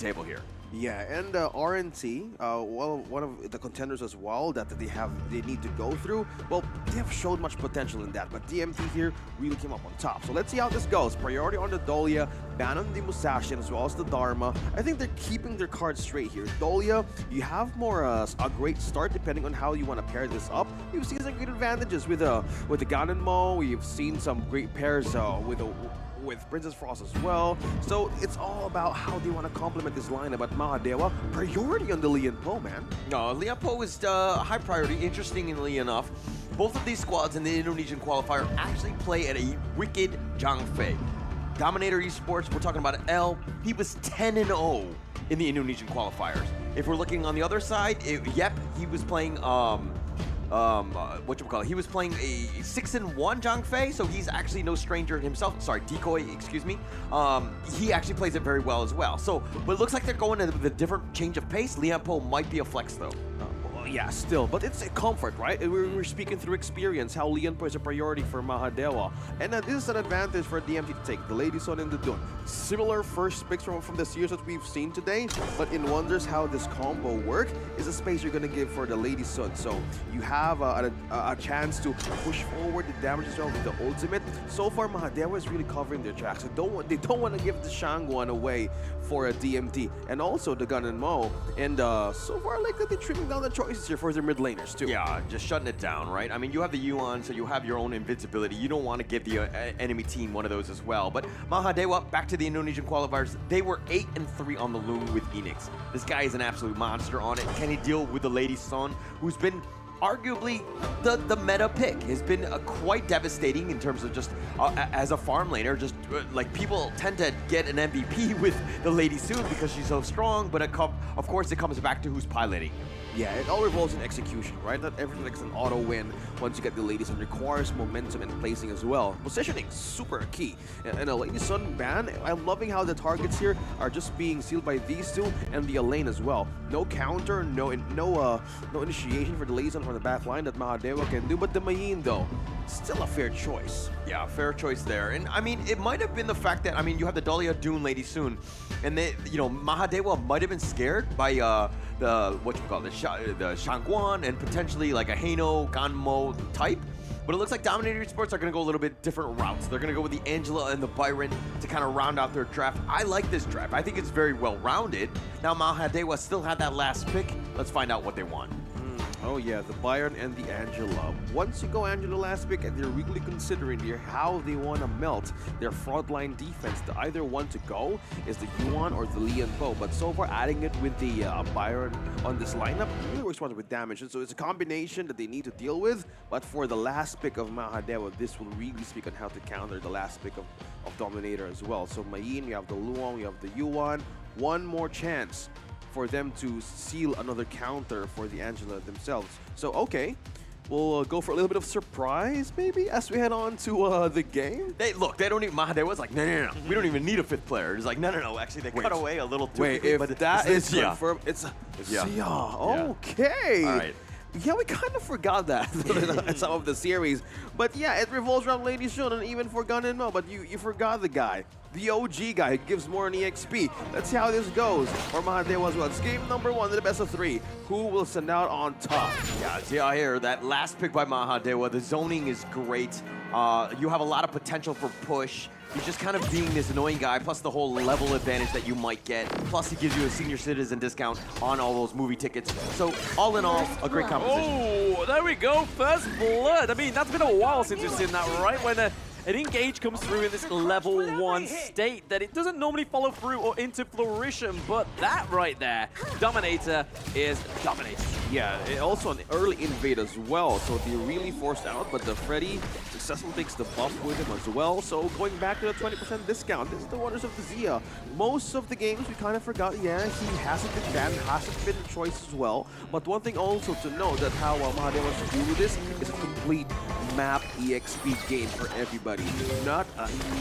table here. Yeah, and RNT, well, one of the contenders as well that they need to go through. Well, they have showed much potential in that, but DMT here really came up on top. So let's see how this goes. Priority on the Dolia, ban on the Musashi as well as the Dharma. I think they're keeping their cards straight here. Dolia, you have more a great start depending on how you want to pair this up. You've seen some great advantages with the Ganonmo. We've seen some great pairs with Princess Frost as well. So it's all about how they want to complement this lineup. But MAHADEWA, priority on the Lian Po, man. No, Lian Po is high priority. Interestingly enough, both of these squads in the Indonesian qualifier actually play at a wicked Zhang Fei. Dominator Esports, we're talking about L. He was 10-0 in the Indonesian qualifiers. If we're looking on the other side, yep, he was playing he was playing a 6-1 Zhang Fei, so he's actually no stranger himself. Sorry, Decoy, excuse me. He actually plays it very well as well. So, but it looks like they're going with a different change of pace. Lian Po might be a flex though. Yeah, still, but it's a comfort, right? We're speaking through experience, how Lian Po is a priority for MAHADEWA. And this is an advantage for DMT to take. The Lady Sun and the Dun. Similar first picks from the series that we've seen today, but in wonders how this combo work is a space you're going to give for the Lady Sun. So you have a chance to push forward the damage as well with the ultimate. So far, MAHADEWA is really covering their tracks. They don't want to give the Shangguan away for a DMT. And also the Ganonmo. And so far, like they're trimming down the choices here for their mid laners too. Yeah, just shutting it down, right? I mean, you have the Yuan, so you have your own invincibility. You don't want to give the enemy team one of those as well. But MAHADEWA, back to the Indonesian qualifiers, they were 8-3 on the Loon with Enix. This guy is an absolute monster on it. Can he deal with the Lady Sun, who's been arguably the meta pick, has been quite devastating in terms of just as a farm laner. Just like people tend to get an MVP with the Lady Sun because she's so strong, but of course it comes back to who's piloting. Yeah, it all revolves in execution, right? Not everything is an auto win once you get the Lady Sun. Requires momentum and placing as well. Positioning, super key. And a Lady Sun ban, I'm loving how the targets here are just being sealed by these two and the Elaine as well. No counter, no initiation for the Lady Sun from the back line that MAHADEWA can do, but the Mayin though, still a fair choice. Yeah, fair choice there. And I mean, it might have been the fact that, I mean, you have the Dahlia Dune Lady Sun, and they, you know, MAHADEWA might have been scared by the Shangguan and potentially like a Heino, Ganmo type. But it looks like Dominator Esports are going to go a little bit different routes. They're going to go with the Angela and the Byron to kind of round out their draft. I like this draft. I think it's very well rounded. Now MAHADEWA still had that last pick. Let's find out what they want. Oh yeah, the Byron and the Angela. Once you go Angela last pick, and they're really considering here how they want to melt their frontline defense. The either one to go is the Yuan or the Lian Po. But so far, adding it with the Byron on this lineup really works well with damage. And so it's a combination that they need to deal with. But for the last pick of MAHADEWA, this will really speak on how to counter the last pick of Dominator as well. So Mayin, we have the Luong, we have the Yuan. One more chance for them to seal another counter for the Angela themselves. So, okay, we'll go for a little bit of surprise, maybe, as we head on to the game. They don't even, MAHADEWA's like, no, we don't even need a fifth player. It's like, no, actually, they cut away a little too quickly. Wait, if that is confirmed, it's Sia. Okay. All right. Yeah, we kind of forgot that in some of the series. But yeah, it revolves around Lady Sun and even for Ganonmo, but you forgot the guy. The OG guy who gives more in EXP. Let's see how this goes for MAHADEWA as well. It's game number 1 in the best of 3. Who will send out on top? Yeah, see out here, that last pick by MAHADEWA, the zoning is great. You have a lot of potential for push. He's just kind of being this annoying guy, plus the whole level advantage that you might get. Plus, he gives you a senior citizen discount on all those movie tickets. So, all in all, a great composition. Oh, there we go. First blood. I mean, that's been a while since we've seen that, right? When an engage comes through in this level 1 state that it doesn't normally follow through or into fruition, but that right there, Dominator is dominating. Yeah, also an early invade as well, so they really forced out, but the Freddy successfully takes the buff with him as well, so going back to the 20% discount, this is the wonders of the Zia. Most of the games we kind of forgot, yeah, he hasn't been banned, hasn't been a choice as well, but one thing also to know that how MAHADEWA wants to do with this is a complete map EXP gain for everybody. Not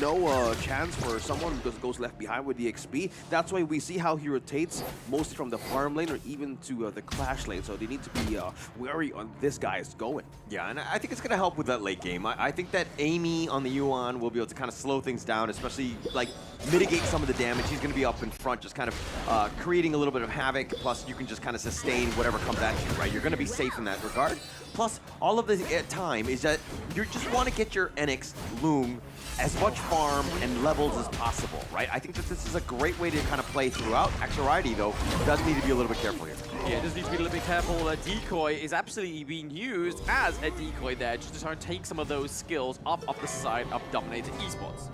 no chance for someone who goes left behind with EXP. That's why we see how he rotates mostly from the farm lane or even to the clash lane. So they need to be wary on this guy's going. Yeah, and I think it's going to help with that late game. I think that Amy on the Yuan will be able to kind of slow things down, especially like mitigate some of the damage. He's going to be up in front, just kind of creating a little bit of havoc. Plus, you can just kind of sustain whatever comes at you, right? You're going to be safe in that regard. Plus, all of the time is that you just want to get your NX Loom as much farm and levels as possible, right? I think that this is a great way to kind of play throughout. Axariety, though, does need to be a little bit careful here. Yeah, just need to be a little bit careful. Decoy is absolutely being used as a decoy there, just to try and take some of those skills off the side of Dominator Esports.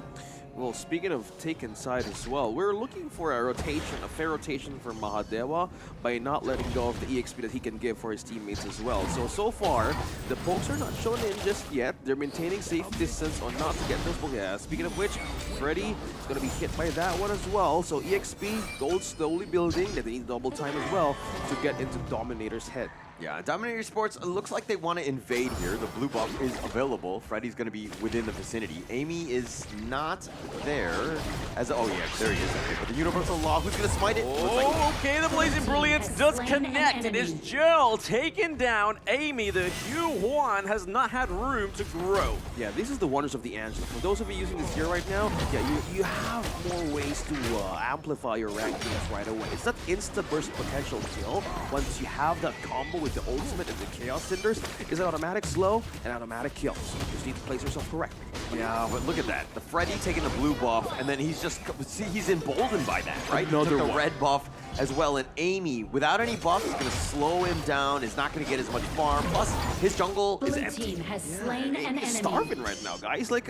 Well, speaking of taken side as well, we're looking for a rotation, a fair rotation for MAHADEWA by not letting go of the EXP that he can give for his teammates as well. So far, the pokes are not shown in just yet. They're maintaining safe distance on not to get those pokes. Yeah, speaking of which, Freddy is going to be hit by that one as well. So EXP, gold slowly building. They need double time as well to get into Dominator's head. Yeah, Dominator Sports looks like they want to invade here. The blue buff is available. Freddy's going to be within the vicinity. Amy is not there. Oh yeah, there he is. Okay, but the Universal Law, who's going to smite it? Oh, okay, the Blazing Brilliance does connect. It is Joel taking down Amy. The Yuan has not had room to grow. Yeah, this is the wonders of the Angela. For those of you using this gear right now, yeah, you have more ways to amplify your rank games right away. It's not insta-burst potential kill. Once you have that combo with the ultimate and the Chaos Cinders, is an automatic slow and automatic kill. So you just need to place yourself correctly. Yeah, but look at that. The Freddy taking the blue buff, and then he's just, see, he's emboldened by that, right? Another he took the one. red buff as well, and Amy, without any buff, is going to slow him down, is not going to get as much farm, plus his jungle is Blue empty. team has slain an enemy. Starving right now, guys. Like,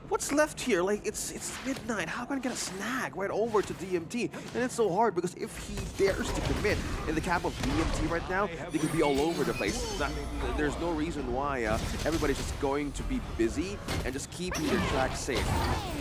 what's left here? Like, it's midnight. How can I get a snag right over to DMT? And it's so hard because if he dares to commit in the cap of DMT right now, they could be all over the place. There's no reason why everybody's just going to be busy and just keeping their tracks safe.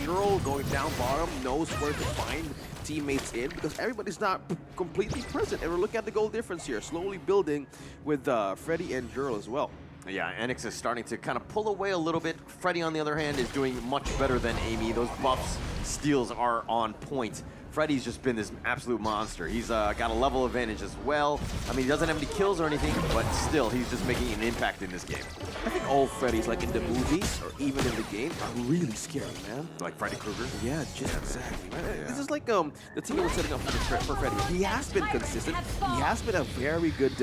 Girl going down bottom knows where to find teammates in because everybody's not completely present. And we're looking at the goal difference here, slowly building with Freddy and Jurl as well. Yeah, Enix is starting to kind of pull away a little bit. Freddy, on the other hand, is doing much better than Amy. Those buffs, steals are on point. Freddy's just been this absolute monster. He's got a level advantage as well. I mean, he doesn't have any kills or anything, but still, he's just making an impact in this game. I think all Freddys, like in the movies or even in the game, are really scary, man. Like Freddy Krueger? Yeah, just exactly. Man. This is like the team that was setting up for Freddy. He has been consistent. He has been a very good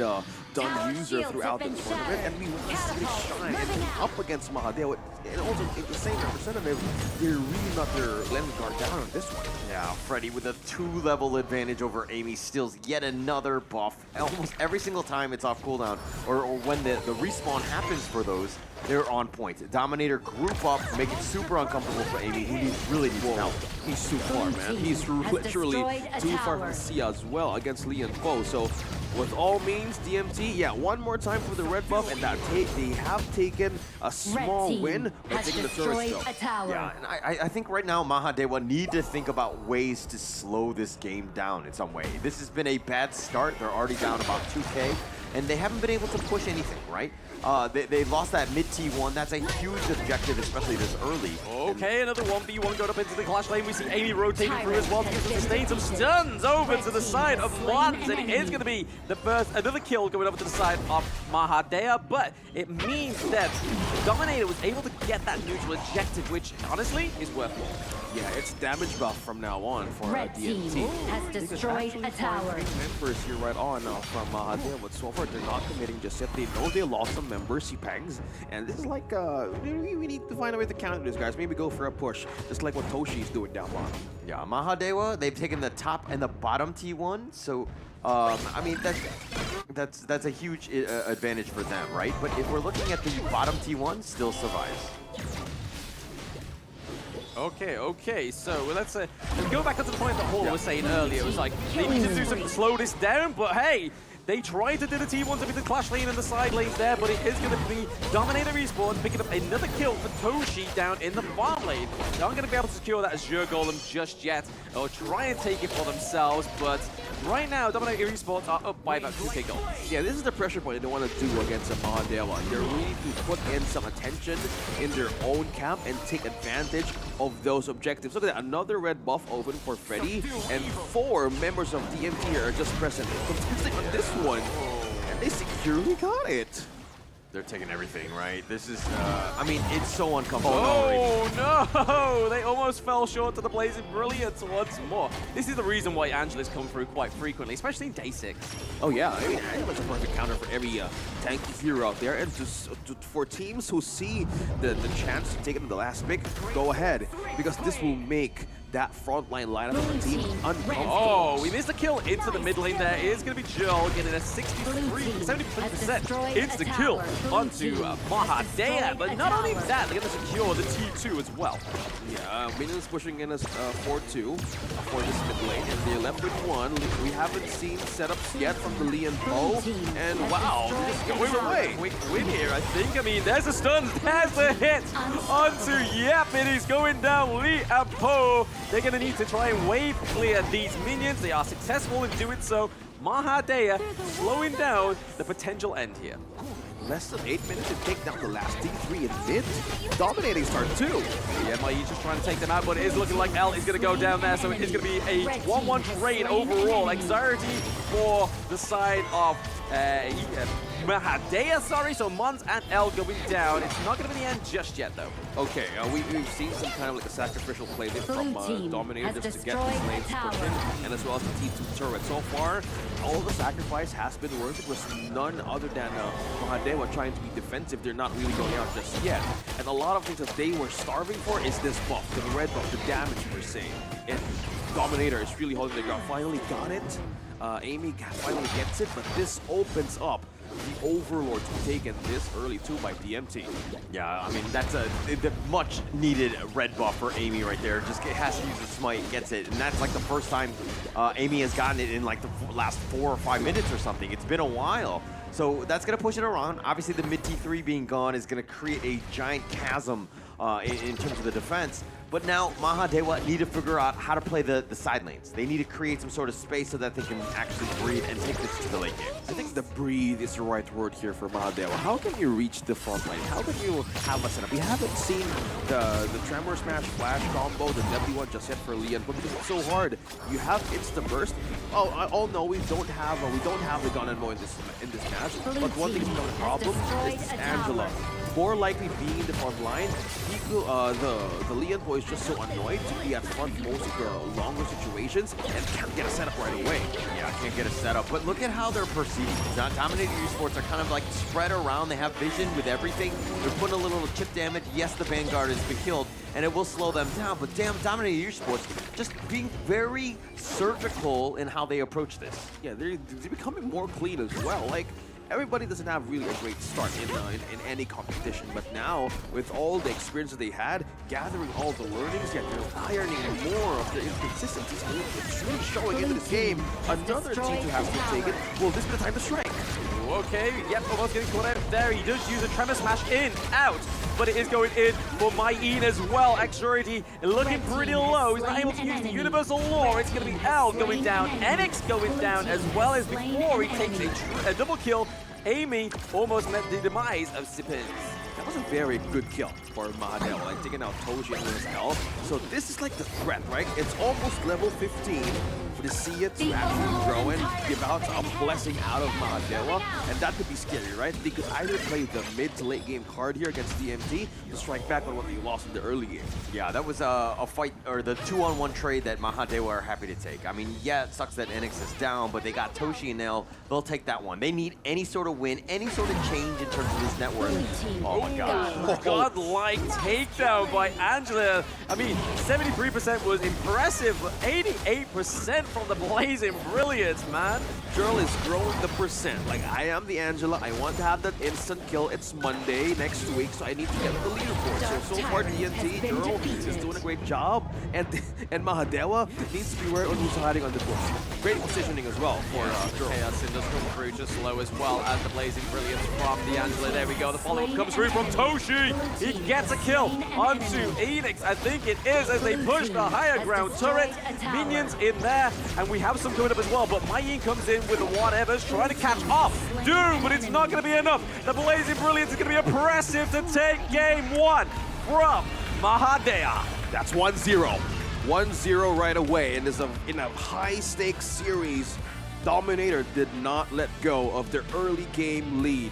done user throughout the tournament, and we want to see it shine. And up against MAHADEWA, and also in the same representative, they're really not letting guard down on this one. Yeah, Freddy with a 2-level advantage over Amy steals yet another buff. Almost every single time it's off cooldown, or when the respawn happens for those, they're on point. Dominator group up, make it super uncomfortable for Amy, who really needs help. He's too far, man. He's literally too far from Sia as well against Lee and Poe. So, with all means, DMT, yeah, one more time for the red buff, and they have taken a small win by taking the turret still. Yeah, and I think right now MAHADEWA need to think about ways to slow this game down in some way. This has been a bad start. They're already down about 2K, and they haven't been able to push anything, right? They lost that mid T1. That's a huge objective, especially this early. Okay, another 1v1 going up into the clash lane. We see Amy rotating through as well to sustain some stuns over to the side of Wands, and it is going to be the first, another kill going over to the side of MAHADEWA, but it means that Dominator was able to get that neutral objective, which honestly is worthwhile. Yeah, it's damage buff from now on for Red DMT. team has destroyed a tower. Members here right on from MAHADEWA, but so far they're not committing just yet. They know they lost some members, Pangs, and this is like we need to find a way to counter this, guys. Maybe go for a push, just like what Toshi's doing down bottom. Yeah, MAHADEWA, they've taken the top and the bottom T1, so I mean that's a huge advantage for them, right? But if we're looking at the bottom T1, still survives. Okay, so let's go back up to the point that Hall was saying earlier. It was like, they need to do something to slow this down, but hey, They tried to do the T1s with the Clash lane and the side lanes there, but it is going to be Dominator Esports picking up another kill for Toshi down in the farm lane. They aren't going to be able to secure that Azure Golem just yet, or try and take it for themselves, but right now, Dominator Esports are up by about 2k gold. Yeah, this is the pressure point they want to do against a MAHADEWA. They really need to put in some attention in their own camp and take advantage of those objectives. Look at that, another red buff open for Freddy, and 4 members of DMT are just present. Consisting on this one, and they securely got it. They're taking everything, right? This is, I mean, it's so uncomfortable. Oh no! They almost fell short to the Blazing Brilliance once more. This is the reason why Angela's come through quite frequently, especially in Day 6. Oh yeah, I mean, Angela's a perfect counter for every tanky hero out there, and for teams who see the chance to take it in the last pick, go ahead, because this will make that frontline lineup of the team uncomfortable. Oh, we missed a kill into the mid lane there. It is going to be Jill getting a 73% insta-kill onto MAHADEWA. But not only that, they're going to secure the T2 as well. Yeah, minions pushing in as 4-2 for this mid lane, and they're left with 1. We haven't seen setups yet from the Lee and Po, and wow, they're just going away. Quick win here, I think. I mean, there's a stun, there's a hit onto, yep, it is going down Lee and Po. They're going to need to try and wave clear these minions. They are successful in doing so. MAHADEWA slowing down the potential end here. Less than 8 minutes to take down the last T3 in mid. Dominating start too. Yeah, MAE just trying to take them out, but it is looking like L is going to go down there, so it is going to be a 1-1 trade overall. Anxiety for the side of MAHADEWA, sorry, so Mons and L going down. It's not going to be the end just yet, though. Okay, we've seen some kind of like a sacrificial play there from Dominator just to get these lanes pushed in, and as well as the T2 turret. So far, all the sacrifice has been worth it. Was none other than MAHADEWA trying to be defensive. They're not really going out just yet. And a lot of things that they were starving for is this buff, the red buff, the damage per se. And Dominator is really holding the ground. Finally got it. Amy finally gets it, but this opens up the Overlord to be taken this early too by DMT. Yeah, I mean, that's a much needed red buff for Amy right there. Just has to use a smite, gets it. And that's like the first time Amy has gotten it in like the last 4 or 5 minutes or something. It's been a while. So that's going to push it around. Obviously, the mid T3 being gone is going to create a giant chasm in terms of the defense. But now MAHADEWA need to figure out how to play the side lanes. They need to create some sort of space so that they can actually breathe and take this to the late game. I think the breathe is the right word here for MAHADEWA. How can you reach the front line? How can you have a setup? We haven't seen the Tremor Smash Flash combo, the deadly one just yet for Leon, but because it's so hard. You have Insta Burst. Oh no, we don't have the Gun and Mo in this match. But one thing's not a problem is Angela. More likely being the front line, the Leon boy is just so annoyed to be at front most of the longer situations and can't get a setup right away. Yeah, can't get a setup. But look at how they're perceived. Dominator Esports are kind of like spread around. They have vision with everything. They're putting a little chip damage. Yes, the Vanguard has been killed, and it will slow them down. But damn, Dominator Esports just being very surgical in how they approach this. Yeah, they're becoming more clean as well. Like, everybody doesn't have really a great start in any competition, but now, with all the experience that they had, gathering all the learnings, yet they're ironing more of their inconsistencies. It's really showing into this game. Another team to have to take it. Will this be the time to strike? Okay, yep, almost getting caught out there. He does use a Tremor Smash in, out, but it is going in for MAHADEWA as well. Xurity looking pretty low. He's not able to use the Universal Law. It's going to be L going down, Enix going down, as well as before he takes a double kill. Amy almost met the demise of Sippins. That was a very good kill for MAHADEWA, like taking out Toshi and his health. So this is like the threat, right? It's almost level 15 for the see it to actually grow and give out a blessing out of MAHADEWA, and that could be scary, right? They could either play the mid to late game card here against DMT to strike back on what they lost in the early game. Yeah, that was a fight, or the 2-on-1 trade that MAHADEWA are happy to take. I mean, yeah, it sucks that Enix is down, but they got Toshi and L. They'll take that one. They need any sort of win, any sort of change in terms of this network. Oh, my gosh. Godlike takedown by Angela. I mean, 73% was impressive, but 88% from the Blazing Brilliance, man. Girl is growing the percent. Like, I am the Angela. I want to have that instant kill. It's Monday next week, so I need to get the leaderboard. So far, DNT, Girl is doing a great job. And Mahadewa needs to be where who's hiding on the bush. Great positioning as well for Girl. Chaos does come through just low as well as the Blazing Brilliance from the Angela. There we go. The follow-up comes through from Toshi. He gets a kill onto Enix. I think it is as they push the higher ground turret. Minions in there, and we have some coming up as well. But Mayin comes in with the whatevers, trying to catch off Doom, but it's not going to be enough. The Blazing Brilliance is going to be impressive to take game one from Mahadewa. That's 1-0. 1-0 right away, and in a high-stakes series, Dominator did not let go of their early game lead.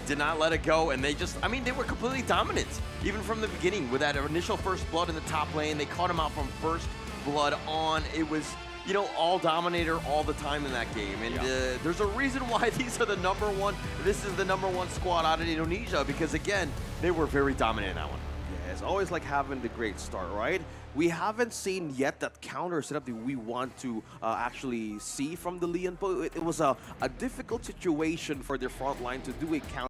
Did not let it go, and they just, I mean, they were completely dominant. Even from the beginning, with that initial first blood in the top lane, they caught him out from first blood on. It was, you know, all Dominator all the time in that game. And there's a reason why these are the this is the number one squad out of Indonesia, because again, they were very dominant in that one. Yeah, it's always like having the great start, right? We haven't seen yet that counter setup that we want to actually see from the Leon. It was a difficult situation for their front line to do a counter.